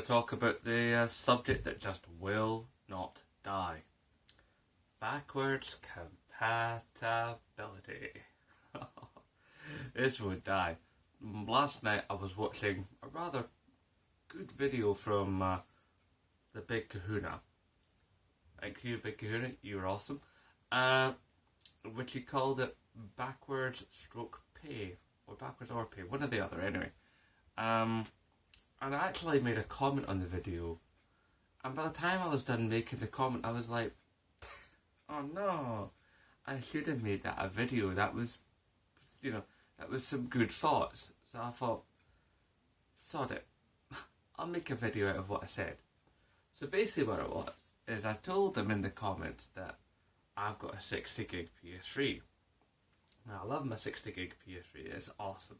to talk about the subject that just will not die. Backwards compatibility. This would die. Last night I was watching a rather good video from the Big Kahuna. Thank you, Big Kahuna, you were awesome. Which he called it backwards stroke pay, or backwards or pay, one or the other anyway. And I actually made a comment on the video, and by the time I was done making the comment I was like, oh no, I should have made that a video. That was, that was some good thoughts. So I thought, sod it, I'll make a video out of what I said. So basically what it was, is I told them in the comments that I've got a 60 gig PS3. Now I love my 60 gig PS3, it's awesome.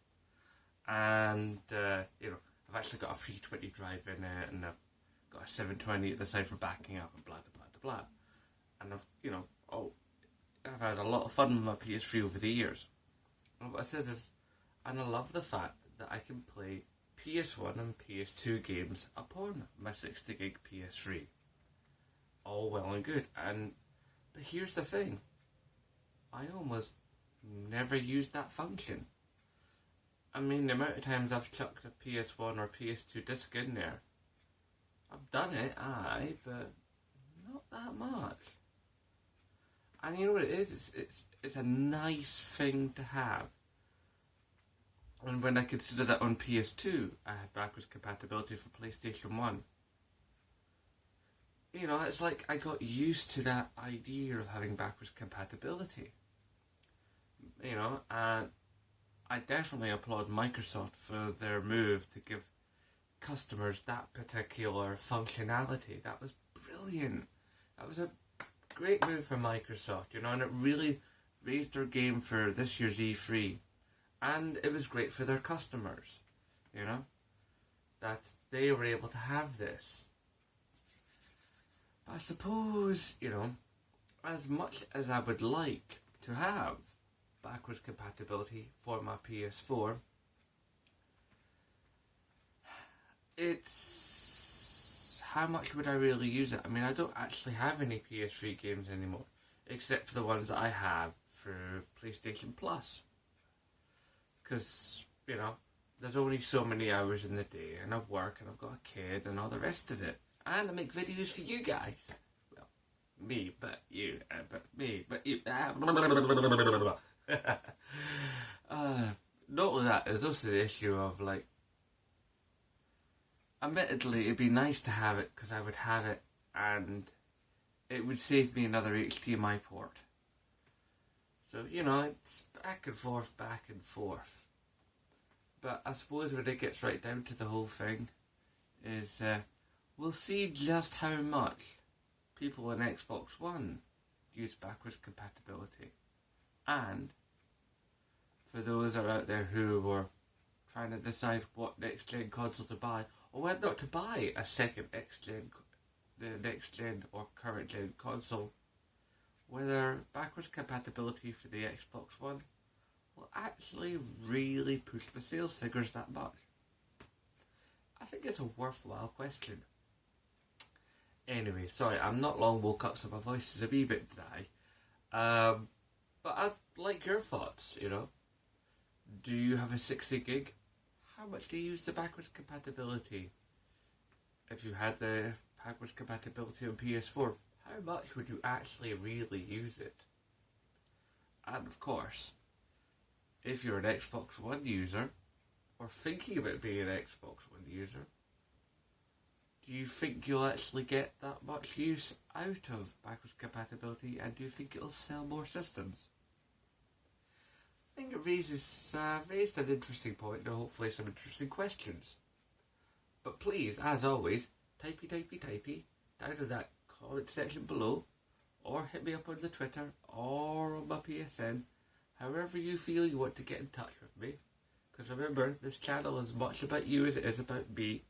And, I've actually got a 320 drive in it, and I've got a 720 at the side for backing up, and blah, blah, blah, blah. And I've had a lot of fun with my PS3 over the years. And what I said is, and I love the fact that I can play PS1 and PS2 games upon my 60 gig PS3. All well and good. But here's the thing, I almost never used that function. I mean, the amount of times I've chucked a PS1 or PS2 disc in there, I've done it, aye, but not that much. And you know what it is? It's a nice thing to have. And when I consider that on PS2, I had backwards compatibility for PlayStation 1. It's like I got used to that idea of having backwards compatibility. And I definitely applaud Microsoft for their move to give customers that particular functionality. That was brilliant. That was a great move from Microsoft, and it really raised their game for this year's E3. And it was great for their customers, that they were able to have this. But I suppose, as much as I would like to have backwards compatibility for my PS4, it's how much would I really use it? I mean, I don't actually have any PS3 games anymore, except for the ones that I have for PlayStation Plus. Because, there's only so many hours in the day, and I work, and I've got a kid, and all the rest of it. And I make videos for you guys. Well, me, but you, but me, but you. Not only that, there's also the issue of, admittedly, it'd be nice to have it, because I would have it, and it would save me another HDMI port. So, it's back and forth, back and forth. But I suppose when it gets right down to the whole thing, is we'll see just how much people in Xbox One use backwards compatibility. And for those that are out there who were trying to decide what next-gen console to buy, or whether or not to buy a second the next-gen or current-gen console, whether backwards compatibility for the Xbox One will actually really push the sales figures that much. I think it's a worthwhile question. Anyway, sorry, I'm not long woke up, so my voice is a wee bit dry. But I'd like your thoughts, Do you have a 60 gig? How much do you use the backwards compatibility? If you had the backwards compatibility on PS4, how much would you actually really use it? And of course, if you're an Xbox One user, or thinking about being an Xbox One user, do you think you'll actually get that much use out of backwards compatibility, and do you think it'll sell more systems? I think it raises an interesting point, and hopefully some interesting questions. But please, as always, typey down to that comment section below, or hit me up on the Twitter or on my PSN, however you feel you want to get in touch with me. Because remember, this channel is as much about you as it is about me.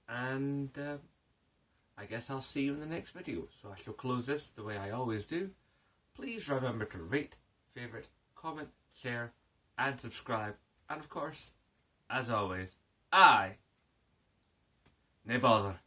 And I guess I'll see you in the next video. So I shall close this the way I always do. Please remember to rate, favourite, comment, share and subscribe. And of course, as always, I No bother.